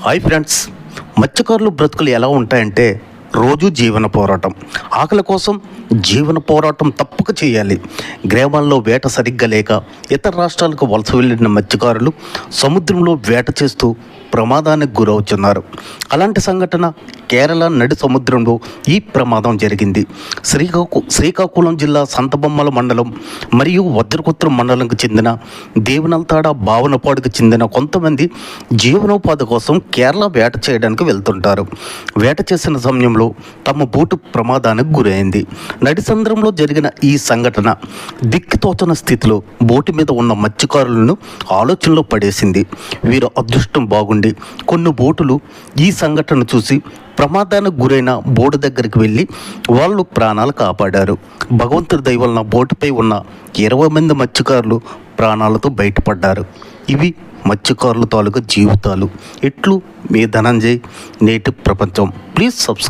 Hi friends, మత్స్యకారులు బ్రతుకులు ఎలా ఉంటాయంటే రోజు జీవన పోరాటం. ఆకలి కోసం జీవన పోరాటం తప్పక చేయాలి. గ్రామాల్లో వేట సరిగ్గా లేక ఇతర రాష్ట్రాలకు వలస వెళ్ళిన మత్స్యకారులు సముద్రంలో వేట చేస్తూ ప్రమాదానికి గురవుతున్నారు. అలాంటి సంఘటన కేరళ నడి సముద్రంలో ఈ ప్రమాదం జరిగింది. శ్రీకాకుళం జిల్లా సంతబొమ్మల మండలం మరియు వజ్రకుత్రం మండలంకు చెందిన దేవనల్తాడ భావనపాడుకు చెందిన కొంతమంది జీవనోపాధి కోసం కేరళ వేట చేయడానికి వెళ్తుంటారు. వేట చేసిన సమయంలో తమ బోటు ప్రమాదానికి గురైంది. నడి సముద్రంలో జరిగిన ఈ సంఘటన దిక్కుతోచని స్థితిలో బోటు మీద ఉన్న మత్స్యకారులను ఆలోచనలో పడేసింది. వీరు అదృష్టం బాగుండి కొన్ని బోటులు ఈ సంఘటన చూసి ప్రమాదానికి గురైన బోటు దగ్గరికి వెళ్ళి వాళ్ళు ప్రాణాలు కాపాడారు. భగవంతుడి దయ వలన బోటుపై ఉన్న 20 మంది మత్స్యకారులు ప్రాణాలతో బయటపడ్డారు. ఇవి మత్స్యకారుల తాలూకా జీవితాలు. ఇట్లు మీ ధనంజయ్, నేటి ప్రపంచం. Please subscribe.